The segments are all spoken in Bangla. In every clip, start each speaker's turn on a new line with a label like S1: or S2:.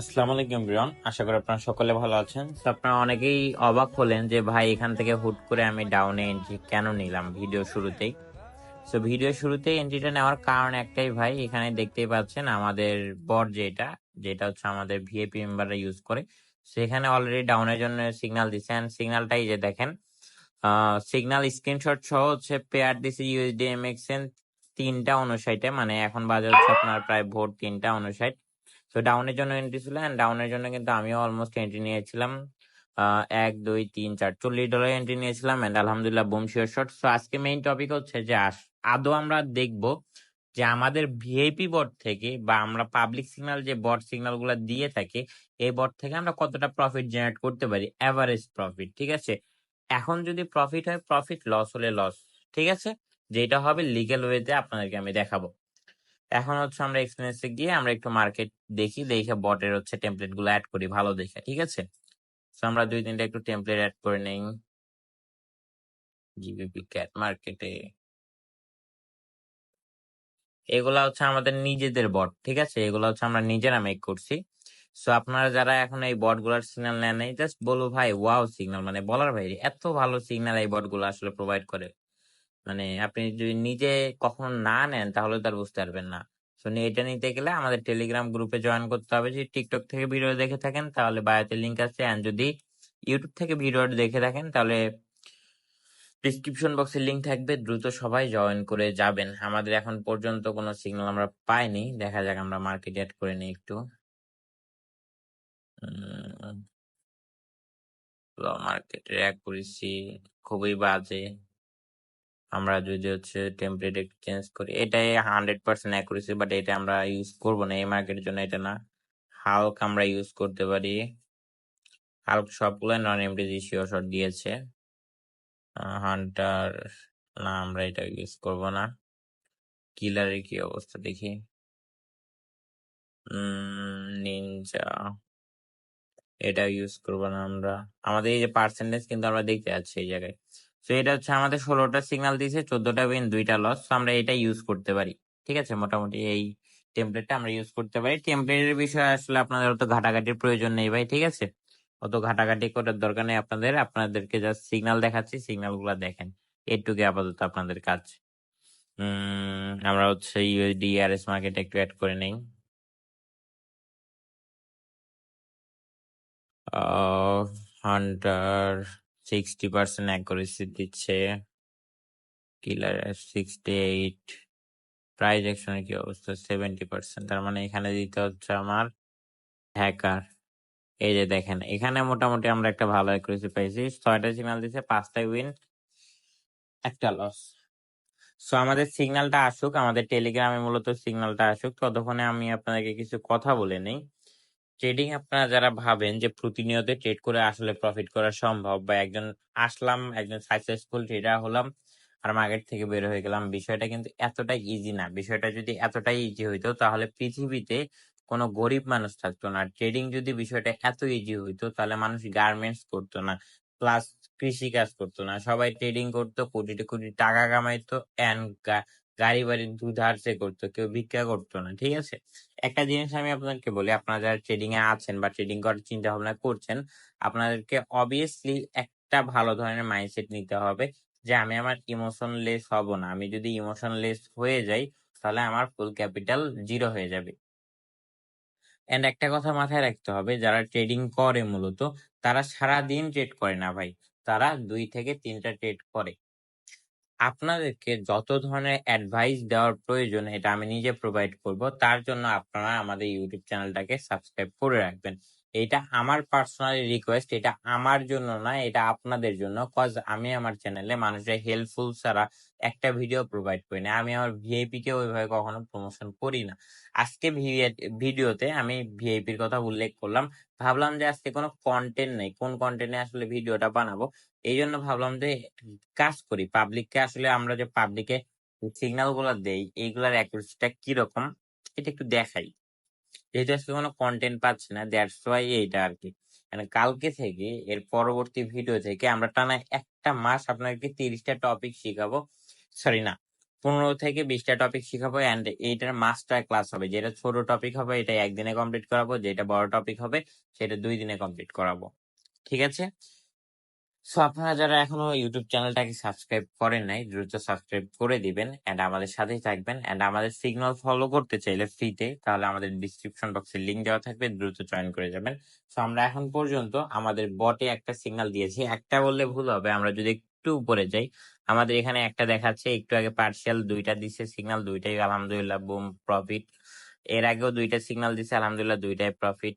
S1: আসসালামু আলাইকুম এভরিওয়ান, আশা করি আপনারা সকলে ভালো আছেন। তো আপনারা অনেকেই অবাক হলেন যে ভাই এখান থেকে হুট করে আমি ডাউনে এন্ট্রি কেন নিলাম ভিডিও শুরুতেই। সো ভিডিও শুরুতেই এন্ট্রিটা নেওয়ার কারণ একটাই ভাই, এখানে দেখতেই পাচ্ছেন আমাদের বট যেটা যেটা হচ্ছে আমাদের ভিআইপি মেম্বাররা ইউজ করে, সেখানে অলরেডি ডাউনের জন্য সিগন্যাল দিচ্ছে। এন্ড সিগন্যালটাই যে দেখেন, সিগন্যাল স্ক্রিনশট সহ হচ্ছে পেয়ার দিছে ইউএসডি এমএক্সএন 3টা 59, মানে এখন বাজে হচ্ছে আপনার প্রায় ভোর 3টা 59। তো ডাউনের জন্য এন্ট্রি ছিল, এন্ড ডাউনের জন্য কিন্তু আমিও অলমোস্ট এন্ট্রি নিয়েছিলাম 1 2 3 4 $40 এন্ট্রি নিয়েছিলাম, এন্ড আলহামদুলিল্লাহ বুম শিওর শট। সো আজকে মেইন টপিক হচ্ছে যে আদৌ আমরা দেখব যে আমাদের ভিআইপি বট থেকে বা আমরা পাবলিক সিগন্যাল যে বট সিগন্যাল গুলা দিয়ে থাকি, এই বট থেকে আমরা কতটা প্রফিট জেনারেট করতে পারি, এভারেজ প্রফিট। ঠিক আছে, এখন যদি প্রফিট হয় প্রফিট, লস হলে লস। ঠিক আছে, যেটা হবে লিগ্যাল ওয়েতে আপনাদেরকে আমি দেখাবো। এখন হচ্ছে আমরা এক্সপিরিয়েন্সে গিয়ে আমরা একটু মার্কেট দেখি, দেখে বটের হচ্ছে টেমপ্লেট গুলো অ্যাড করি ভালো দেখে। ঠিক আছে, তো আমরা 2 3টা একটু টেমপ্লেট অ্যাড করে নেই জিবিপি ক্যাট মার্কেটে। এগুলা হচ্ছে আমাদের নিজেদের বট। ঠিক আছে, এগুলা হচ্ছে আমরা নিজেরা মেক করছি। সো আপনারা যারা এখন এই বট গুলার সিগন্যাল নেন নাই, জাস্ট বলবো ভাই ওয়াও সিগন্যাল, মানে বলার বাইরে এত ভালো সিগন্যাল এই বট গুলো আসলে প্রোভাইড করে। মানে আপনি যদি নিজে কখনো না নেন তাহলে তার বুঝতে পারবেন না। এটা নিতে গেলে আমাদের টেলিগ্রাম গ্রুপে জয়েন করতে হবে। যদি টিকটক থেকে ভিডিও দেখে থাকেন তাহলে বায়োতে লিংক আছে, এন্ড যদি ইউটিউব থেকে ভিডিও দেখে থাকেন তাহলে ডিসক্রিপশন বক্সে লিংক থাকবে। দ্রুত সবাই জয়েন করে যাবেন। আমাদের এখন পর্যন্ত কোনো সিগন্যাল আমরা পাইনি, দেখা যাক আমরা মার্কেট অ্যাড করে নিই একটু। মার্কেটের অ্যাকুরেসি খুবই বাজে। আমরা যদি হচ্ছে টেমপ্লেট একটু চেঞ্জ করি, এটাই 100% অ্যাকুরেসি, বাট এটা আমরা ইউজ করব না এই মার্কেটের জন্য, এটা না। হাল্ক আমরা ইউজ করতে পারি। হাল্ক সবগুলো নন এমডিজি শিওর শট দিয়েছে। হান্টার না, আমরা এটা ইউজ করব না। কিলারের কি অবস্থা দেখি। নিনজা, এটা ইউজ করব না আমরা। আমাদের এই যে পার্সেন্টেজ কিন্তু আমরা দেখতে পাচ্ছি এই জায়গায়। তো এটা হচ্ছে আমাদের 16টা সিগন্যাল দিয়েছে, 14টা উইন 2টা লস। আমরা এটা ইউজ করতে পারি। ঠিক আছে, মোটামুটি এই টেমপ্লেটটা আমরা ইউজ করতে পারি। টেমপ্লেটের বিষয়ে আসলে আপনাদের অত ঘাটাঘাটির প্রয়োজন নেই ভাই। ঠিক আছে, অত ঘাটাঘাটি করার দরকার নেই আপনাদের। আপনাদেরকে জাস্ট সিগন্যাল দেখাচ্ছি, সিগন্যাল গুলা দেখেন, এটুকু আপাতত আপনাদের কাজ। আমরা হচ্ছে ইউএসডি আরএস মার্কেট একটু অ্যাড করে নেই। হান্টার 60% অ্যাকুরেসি দিচ্ছে। কিলার 68। প্রাইস অ্যাকশনের কি অবস্থা, 70%। তার মানে এখানে দিতে হচ্ছে আমার হ্যাকার। এই যে দেখেন, এখানে মোটামুটি আমরা একটা ভালো অ্যাকুরেসি পাইছি। 6টা সিগন্যাল দিচ্ছে, 5টা উইন, একটা লস। সো আমাদের সিগন্যালটা আসুক, আমাদের টেলিগ্রামে মূলত সিগন্যালটা আসুক, ততক্ষণে আমি আপনাদেরকে কিছু কথা বলে নেই। ট্রেডিং আপনারা যারা ভাবেন যে প্রতিনিয়ত ট্রেড করে আসলে প্রফিট করা সম্ভব, বা একজন সাকসেসফুল ট্রেডার হলাম আর মার্কেট থেকে বের হয়ে গেলাম, বিষয়টা কিন্তু এতটাই ইজি না। বিষয়টা যদি এতটাই ইজি হইতো তাহলে পৃথিবীতে কোনো গরিব মানুষ থাকতো না। ট্রেডিং যদি বিষয়টা এত ইজি হইতো তাহলে মানুষ গার্মেন্টস করতো না, প্লাস কৃষি কাজ করতো না, সবাই ট্রেডিং করতো, কোটি কোটি টাকা কামাইতো, এন্ড গাড়ি বাড়ি দুধার সে করতো, কেউ ভিক্ষা করতো না। ঠিক আছে, একটা জিনিস আমি আপনাদেরকে বলি, আপনারা যারা ট্রেডিং এ আছেন বা ট্রেডিং করার চিন্তা ভাবনা করছেন, আপনাদেরকে অবভিয়াসলি একটা ভালো ধরনের মাইন্ডসেট নিতে হবে যে আমি আমার ইমোশনলেস হব না। আমি যদি ইমোশনলেস হয়ে যাই তাহলে আমার ফুল ক্যাপিটাল জিরো হয়ে যাবে। এন্ড একটা কথা মাথায় রাখতে হবে, যারা ট্রেডিং করে মূলত তারা সারা দিন ট্রেড করে না ভাই, তারা 2 থেকে 3টা ট্রেড করে। আপনাদেরকে যত ধরনের অ্যাডভাইস দেওয়ার প্রয়োজন এটা আমি নিজে প্রোভাইড করব, তার জন্য আপনারা আমাদের ইউটিউব চ্যানেলটাকে সাবস্ক্রাইব করে রাখবেন। এটা আমার পার্সোনালি রিকোয়েস্ট, এটা আমার জন্য না, এটা আপনাদের জন্য। কজ আমি আমার চ্যানেলে মানুষের হেল্পফুল ছাড়া একটা ভিডিও প্রোভাইড করি না। আমি আমার ভিআইপি কে ওইভাবে কখনো প্রমোশন করি না। আজকে ভিডিওতে আমি ভিআইপির কথা উল্লেখ করলাম, ভাবলাম যে আজকে কোনো কন্টেন্ট নেই, কোন কন্টেন্টে আসলে ভিডিওটা বানাবো। এই জন্য ভাবলাম যে কাজ করি, পাবলিককে আসলে আমরা যে পাবলিকে সিগন্যাল গুলো দেই এইগুলার অ্যাকুরেসিটা কিরকম এটা একটু দেখাই। যেহেতু আজকে কোনো কন্টেন্ট পাচ্ছি না, দ্যাটস ওয়াই এইটা আর কি। মানে কালকে থেকে এর পরবর্তী ভিডিও থেকে আমরা টানা একটা মাস আপনাদেরকে 30টা টপিক শিখাবো। সরি না, 15 থেকে 20টা টপিক শিখাবো, এন্ড এইটার মাস্টার ক্লাস হবে। যেটা ছোট টপিক হবে এটা একদিনে কমপ্লিট করাবো, যেটা বড় টপিক হবে সেটা 2 দিনে কমপ্লিট করাবো। ঠিক আছে? সো আপনারা যারা এখনো ইউটিউব চ্যানেলটাকে সাবস্ক্রাইব করেন নাই, দ্রুত সাবস্ক্রাইব করে দিবেন এন্ড আমাদের সাথেই থাকবেন। এন্ড আমাদের সিগন্যাল ফলো করতে চাইলে ফ্রিতে, তাহলে আমাদের ডিসক্রিপশন বক্সে লিংক দেওয়া থাকবে, দ্রুত জয়েন করে যাবেন। সো আমরা এখন পর্যন্ত আমাদের বটে একটা সিগন্যাল দিয়েছি, একটা বললে ভুল হবে। আমরা যদি একটু উপরে যাই, আমাদের এখানে একটা দেখাচ্ছে, একটু আগে পার্সিয়াল 2টা দিছে সিগন্যাল, 2টাই আলহামদুলিল্লাহ বুম প্রফিট। এর আগেও 2টা সিগন্যাল দিছে, আলহামদুলিল্লাহ 2টাই প্রফিট।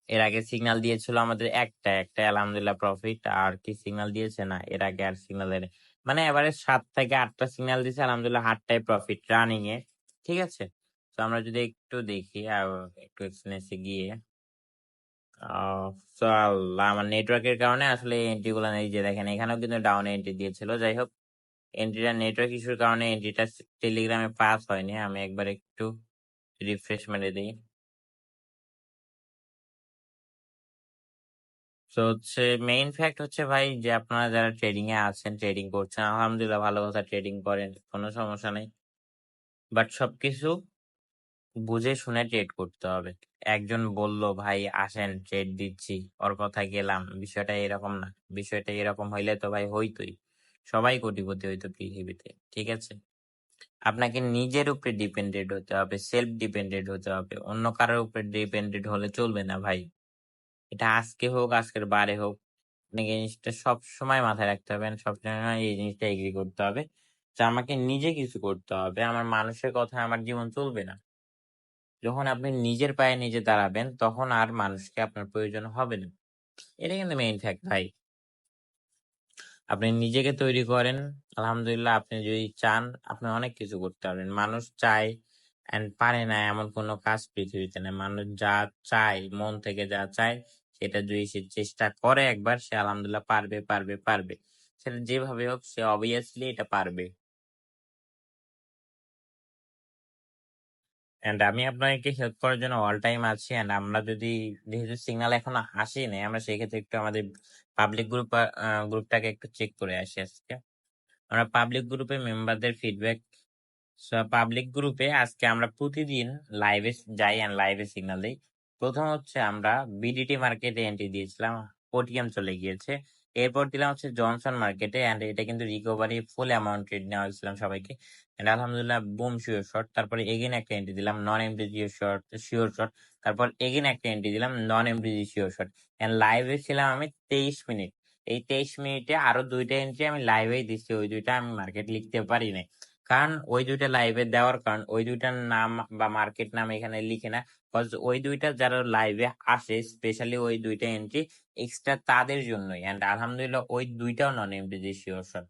S1: এর আগে সিগন্যাল দিয়েছিল আমাদের একটা আলহামদুলিল্লাহ প্রফিট। আর কি সিগন্যাল দিয়েছে না, এর আগে আর সিগন্যালের মানে এবারে 7 থেকে 8টা সিগন্যাল দিয়েছে, আলহামদুলিল্লাহ 8টাই প্রফিট রানিং এ। ঠিক আছে? তো আমরা যদি একটু দেখি আর একটু এক্সপ্লেনেন্সে গিয়ে, তো আল্লাহ, আমার নেটওয়ার্কের কারণে আসলে এন্ট্রি গুলো নেই, যে দেখেন এখানেও কিন্তু ডাউন এন্ট্রি দিয়েছিল। যাই হোক, এন্ট্রিটা নেটওয়ার্ক ইস্যুর কারণে এন্ট্রিটা টেলিগ্রামে পাস হয়নি। আমি একবার একটু রিফ্রেশ মেরে দিই। তো হচ্ছে মেইন ফ্যাক্ট হচ্ছে ভাই, যে আপনারা যারা ট্রেডিং এ আছেন, ট্রেডিং করছেন, আলহামদুলিল্লাহ ভালো কথা, ট্রেডিং করেন, কোনো সমস্যা নেই। বাট সবকিছু বুঝে শুনে ট্রেড করতে হবে। একজন বলল ভাই আসেন ট্রেড দিচ্ছি, ওর কথা গেলাম, বিষয়টা এরকম না। বিষয়টা এরকম হইলে তো ভাই হইতোই, সবাই কোটিপতি হইতো পৃথিবীতে। ঠিক আছে? আপনাকে নিজের উপরে ডিপেন্ডেন্ট হতে হবে, সেলফ ডিপেন্ডেন্ট হতে হবে। অন্য কারোর উপরে ডিপেন্ডেন্ট হলে চলবে না ভাই। এটা আজকে হোক, আজকের বারে হোক, আপনাকে এই জিনিসটা সব সময় মাথায় রাখতে হবে, and সবসময় এই জিনিসটা এগ্রি করতে হবে যে আমাকে নিজে কিছু করতে হবে। আমার মানুষের কথা আমার জীবন চলবে না। যখন আপনি নিজের পায়ে নিজে দাঁড়াবেন, তখন আর মানুষকে আপনার প্রয়োজন হবে না। এটা কিন্তু মেইন ফ্যাক্ট ভাই। আপনি নিজেকে তৈরি করেন, আলহামদুলিল্লাহ আপনি যদি চান আপনি অনেক কিছু করতে পারবেন। মানুষ চায় এন্ড পারে না এমন কোনো কাজ পৃথিবীতে নেই। মানুষ যা চায়, মন থেকে যা চায়, সেটা যদি সে চেষ্টা করে একবার, সে আলহামদুলিল্লাহ পারবে পারবে পারবে। সেটা যেভাবে হোক সে অবভিয়াসলি এটা পারবে। এন্ড আমি আপনাকে হেল্প করার জন্য অল টাইম আছি। এন্ড আমরা যদি, যেহেতু সিগন্যাল এখনো আসেনি, আমরা সেক্ষেত্রে একটু আমাদের পাবলিক গ্রুপটাকে একটু চেক করে আসি আজকে। আমরা পাবলিক গ্রুপে মেম্বারদের ফিডব্যাক, পাবলিক গ্রুপে আজকে আমরা প্রতিদিন লাইভে যাই এন্ড লাইভে সিগন্যাল দিই। প্রথম হচ্ছে আমরা বিডিটি মার্কেটে এন্ট্রি দিয়েছিলাম, ওটিএম চলে গিয়েছে। এরপর দিলাম হচ্ছে জনসন মার্কেটে, এন্ড এটা কিন্তু রিকভারি ফুল অ্যামাউন্ট ট্রেড নেওয়া হয়েছিলাম সবাইকে, এন্ড আলহামদুলিল্লাহ বুম শিওর শর্ট। তারপরে এগেন একটা এন্ট্রি দিলাম নন এমডিজি শিওর শর্ট। তারপর এগেন একটা এন্ট্রি দিলাম নন এমডিজি শিওর শর্ট। এন্ড লাইভে ছিলাম আমি 23 মিনিট। এই 23 মিনিটে আরো 2টা এন্ট্রি আমি লাইভেই দিচ্ছি, ওই 2টা আমি মার্কেট লিখতে পারি নাই। কারণ ওই 2টা লাইভে দেওয়ার কারণ, ওই 2টার নাম বা মার্কেট নাম এখানে লিখে না। ওই 2টা যারা লাইভে আসে, স্পেশালি ওই 2টা এন্ট্রি এক্সট্রা তাদের জন্যই। এন্ড আলহামদুলিল্লাহ ওই 2টাও নন এমডিজি শিওর শট।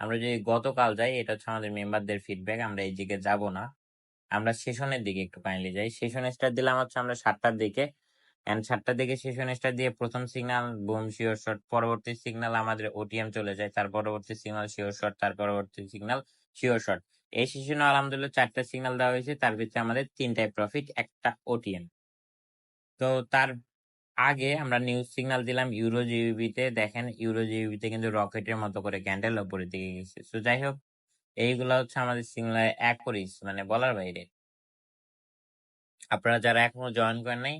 S1: আমরা যদি গতকাল যাই, এটা হচ্ছে আমাদের মেম্বারদের ফিডব্যাক, আমরা এই দিকে যাব না, আমরা সেশনের দিকে একটু কাইন্ডলি যাই। সেশন স্টার্ট দিলাম হচ্ছে আমরা 7টার দিকে, এন্ড 7টার দিকে সেশন স্টার্ট দিয়ে প্রথম সিগন্যাল বুম শিওর শট, পরবর্তী সিগন্যাল আমাদের ওটিএম চলে যায়, তার পরবর্তী সিগন্যাল শিওর শট, তার পরবর্তী সিগন্যাল শিওর শট। এই সেশনে আলহামদুলিল্লাহ 4টা সিগন্যাল দেওয়া হয়েছে, তার ভিতরে আমাদের 3টায় প্রফিট, একটা ওটিএম। তো তার আগে আমরা নিউজ সিগন্যাল দিলাম ইউরো জিবিবি তে। দেখেন ইউরো জিবিবি তে কিন্তু রকেটের মতো করে ক্যান্ডেল উপরের দিকে গেছে। তো যাই হোক, এইগুলা হচ্ছে আমাদের সিগন্যাল অ্যাকুরেস, মানে বলার বাইরে। আপনারা যারা এখনো জয়েন করেন নাই,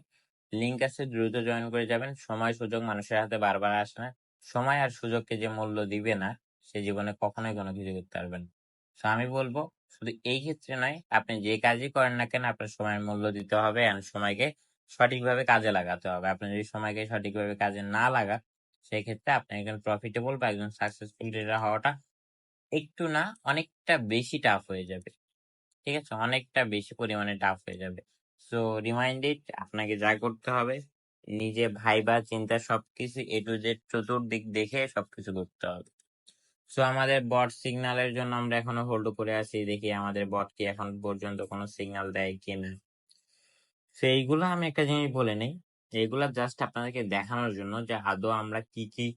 S1: লিংক আছে, দ্রুত জয়েন করে যাবেন। সময় সুযোগ মানুষের হাতে বারবার আসে না। সময় আর সুযোগকে যে মূল্য দিবে না, সে জীবনে কখনোই কোনো কিছু করতে পারবেন না। তো আমি বলবো, শুধু এই ক্ষেত্রে নয়, আপনি যে কাজই করেন না কেন, আপনার সময়ের মূল্য দিতে হবে আর সময়কে সঠিকভাবে কাজে লাগাতে হবে। আপনি যদি সময়কে সঠিকভাবে কাজে না লাগান, সেক্ষেত্রে আপনি একজন প্রফিটেবল বা একজন সাকসেসফুল ট্রেডার হওয়াটা একটু না, অনেকটা বেশি টাফ হয়ে যাবে। ঠিক আছে? অনেকটা বেশি পরিমাণে টাফ হয়ে যাবে। সো রিমাইন্ডেড, আপনাকে যা করতে হবে, নিজে ভাইবা চিন্তা সবকিছু এ টু জেড চতুর্দিক দেখে সবকিছু করতে হবে। সো আমাদের বট সিগন্যালের জন্য আমরা এখনো হোল্ড করে আছি, দেখি আমাদের বট কি এখন পর্যন্ত কোনো সিগন্যাল দেয় কিনা। সেইগুলো আমি একটা জিনিস বলে নেই, এইগুলা জাস্ট আপনাদেরকে দেখানোর জন্য যে আদৌ আমরা কি কি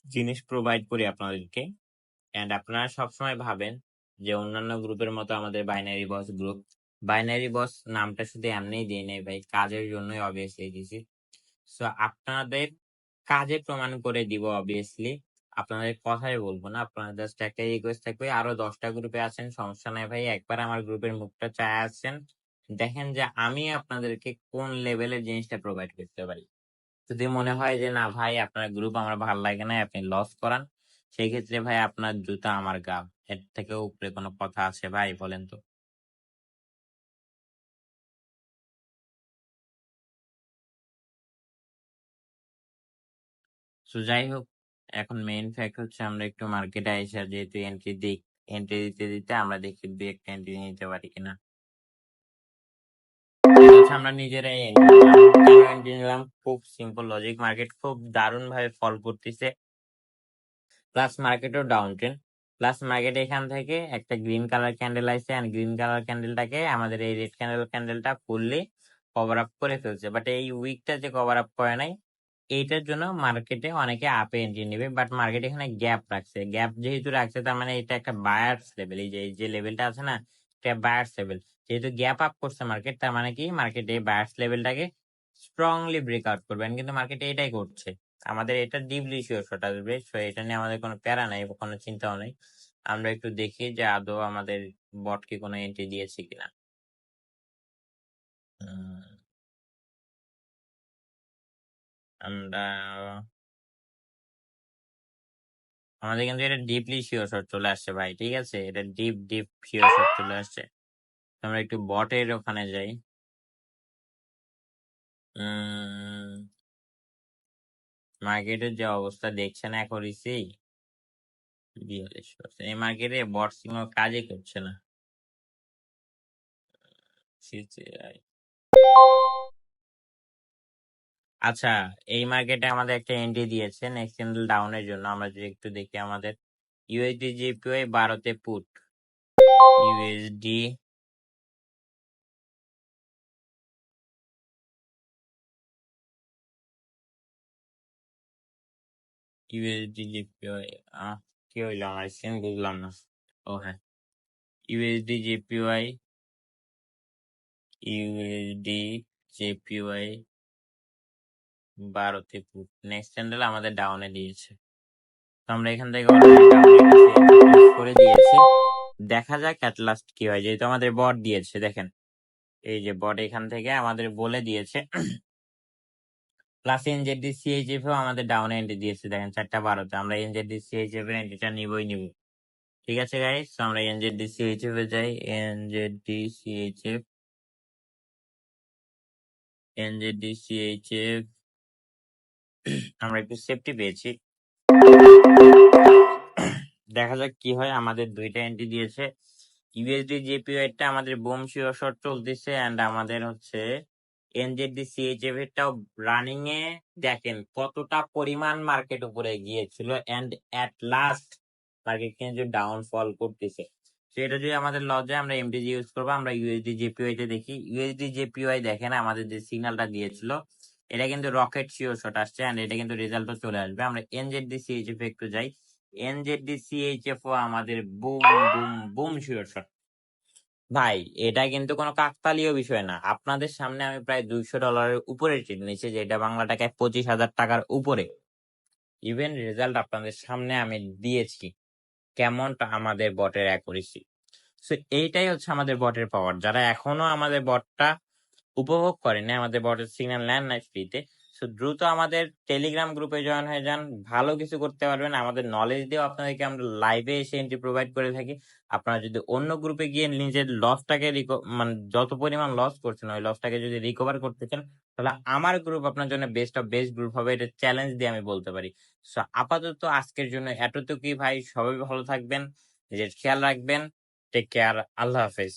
S1: জিনিস প্রোভাইড করি আপনাদেরকে। এন্ড আপনারা সবসময় ভাবেন যে অন্যান্য গ্রুপের মতো আমাদের বাইনারি বস নামটা শুধু এমনিই দিয়ে নেই ভাই, কাজের জন্যই অবভিয়াসলি দিছি। সো আপনাদের কাজে প্রমাণ করে দিব অবভিয়াসলি। আপনাদের কথাই বলবো না, আপনার জাস্ট একটা রিকোয়েস্ট থাকবে, আরো 10টা গ্রুপে আছেন, সমস্যা নাই ভাই, একবার আমার গ্রুপের মুখটা চায় আসছেন, দেখেন যে আমি আপনাদেরকে কোন লেভেলের জিনিসটা প্রোভাইড করতে পারি। যদি মনে হয় যে না ভাই আপনার গ্রুপ আমার ভালো লাগে না, আপনি লস করান, সেই ক্ষেত্রে ভাই আপনার জুতা আমার গা, এর থেকে উপরে কোনো কথা আছে ভাই, বলেন তো? তো যাই হোক, এখন মেইন ফ্যাক্ট হচ্ছে আমরা একটু মার্কেটে আইসা যেহেতু এন্ট্রি দিই, এন্ট্রি দিতে দিতে আমরা দেখি দুই একটা এন্ট্রি নিতে পারি কিনা। এটা হচ্ছে আমরা নিজেরাই এন্ট্রি নিলাম, কেন এন্ট্রি নিলাম, খুব সিম্পল লজিক, মার্কেট খুব দারুণ ভাবে ফল করতেছে, প্লাস মার্কেটও ডাউন ট্রেন্ড, প্লাস মার্কেট এখান থেকে একটা গ্রিন কালার ক্যান্ডেল আসছে, এন্ড গ্রিন কালার ক্যান্ডেলটাকে আমাদের এই রেড ক্যান্ডেলটা ফুললি কভার আপ করে ফেলছে, বাট এই উইকটা যে কভার আপ করে নাই, এইটার জন্য মার্কেটে অনেকে আপে এন্ট্রি নেবে, বাট মার্কেট এখানে গ্যাপ রাখছে, গ্যাপ যেহেতু রাখছে তার মানে এটা একটা বায়ার্স লেভেল, এই যে লেভেলটা আছে না, এটা বায়ার্স লেভেল, যেহেতু গ্যাপ আপ করছে মার্কেট, তার মানে কি মার্কেট এই বায়ার্স লেভেলটাকে স্ট্রংলি ব্রেকআউট করবে, কিন্তু মার্কেট এটাই করছে, আমাদের এটা ডিপলি শিওর শট আসবে, সো এটা নিয়ে আমাদের কোনো প্যারা নাই, কোনো চিন্তাও নাই। আমরা একটু দেখি যে আদৌ আমাদের বট কি কোনো এন্ট্রি দিয়েছে কিনা। উম, আমরা আমাদের কিন্তু এটা ডিপলি শিওর শট চলে আসছে ভাই, ঠিক আছে, এটা ডিপ শিওর শট চলে আসছে। তো আমরা একটু বটের ওখানে যাই। মার্কেটের যে অবস্থা দেখছেন এখন, রিসেই 42%, এই মার্কেটে বট সিগন্যাল কাজই করছে না। CCI আচ্ছা, এই মার্কেটে আমাদের একটা এন্ট্রি দিয়েছে নেক্সট ক্যান্ডেল ডাউনের জন্য, আমরা যদি একটু দেখি আমাদের ইউএসডি জিপিওয়াই 12তে পুট, ইউএসডি ইউএসডি জিপিওয়াই কি হইলো আমার স্ক্রিন, বুঝলাম না। ও হ্যাঁ, ইউএসডি জিপিওয়াই, ইউএসডি জিপিওয়াই 12তে পুট, নেক্সট ক্যান্ডেল আমাদের ডাউনে দিয়েছে, তো আমরা এখান থেকে অলরেডি ডাউনের কাছে এন্ট্রি প্লেস করে দিয়েছি, দেখা যাক অ্যাট লাস্ট কি হয়, যেহেতু আমাদের বট দিয়েছে, দেখেন এই যে বট এখান থেকে আমাদের বলে দিয়েছে, প্লাস এনজেডি সিএইচএফ ও আমাদের ডাউন এন্ট্রি দিয়েছে, দেখেন 4টা 12তে, আমরা এনজেডি সিএইচএফ এর এন্ট্রিটা নিবই নিব। ঠিক আছে গাইস, তো আমরা এনজেডি সিএইচএফ এ যাই, এনজেডি সিএইচএফ আমরা একটু সেফটি পেয়েছি, দেখা যাক কি হয়, আমাদের দুইটা এন্ট্রি দিয়েছে, ইউএসডি জেপিওয়াই টা আমাদের বুম শিওর শট চলতেছে, এন্ড আমাদের হচ্ছে এনজেডি সিএইচএফ এরটাও রানিং এ, দেখেন কতটা পরিমাণ মার্কেট উপরে গিয়েছিল, এন্ড এট লাস্ট মার্কেট কিন্তু ডাউনফল করতেছে, তো এটা যদি আমাদের লস যায় আমরা এমডিজি ইউজ করবো, আমরা ইউএসডি জেপিওয়াই তে দেখি, ইউএসডি জেপিওয়াই দেখেন আমাদের যে সিগন্যালটা দিয়েছিল, এটা কিন্তু রকেট শিওর শট আসছে, এন্ড এটা কিন্তু রেজাল্টও চলে আসবে। আমরা এনজেডি সিএইচএফ একটু যাই, এনজেডি সিএইচএফ ও আমাদের boom boom boom sure shot, ভাই এটা কিন্তু কোনো কাকতালীয় বিষয় না, আপনাদের সামনে আমি প্রায় $200 উপরে ট্রেড নিয়েছি, যেটা বাংলা টাকায় 25,000 টাকার উপরে, ইভেন রেজাল্ট আপনাদের সামনে আমি দিয়েছি, কেমনটা আমাদের বটের অ্যাকুরেসি। সো এইটাই হচ্ছে আমাদের বটের পাওয়ার, যারা এখনো আমাদের বটটা উপভোগ করেনি, আমাদের বটের সিগন্যাল নেন নাই ফ্রিতে, সো দ্রুত আমাদের টেলিগ্রাম গ্রুপে জয়েন হয়ে যান, ভালো কিছু করতে পারবেন, আমাদের নলেজ দিয়েও আপনাদেরকে আমরা লাইভে এসে এন্ট্রি প্রোভাইড করে থাকি, আপনারা যদি অন্য গ্রুপে গিয়ে নিজের লসটাকে মানে যত পরিমাণ লস করছেন ওই লসটাকে যদি রিকভার করতে চান, তাহলে আমার গ্রুপ আপনার জন্য বেস্ট অফ বেস্ট গ্রুপ হবে, এটা চ্যালেঞ্জ দিয়ে আমি বলতে পারি। সো আপাতত আজকের জন্য এতটুকুই ভাই, সবাই ভালো থাকবেন, নিজের খেয়াল রাখবেন, টেক কেয়ার, আল্লাহ হাফেজ।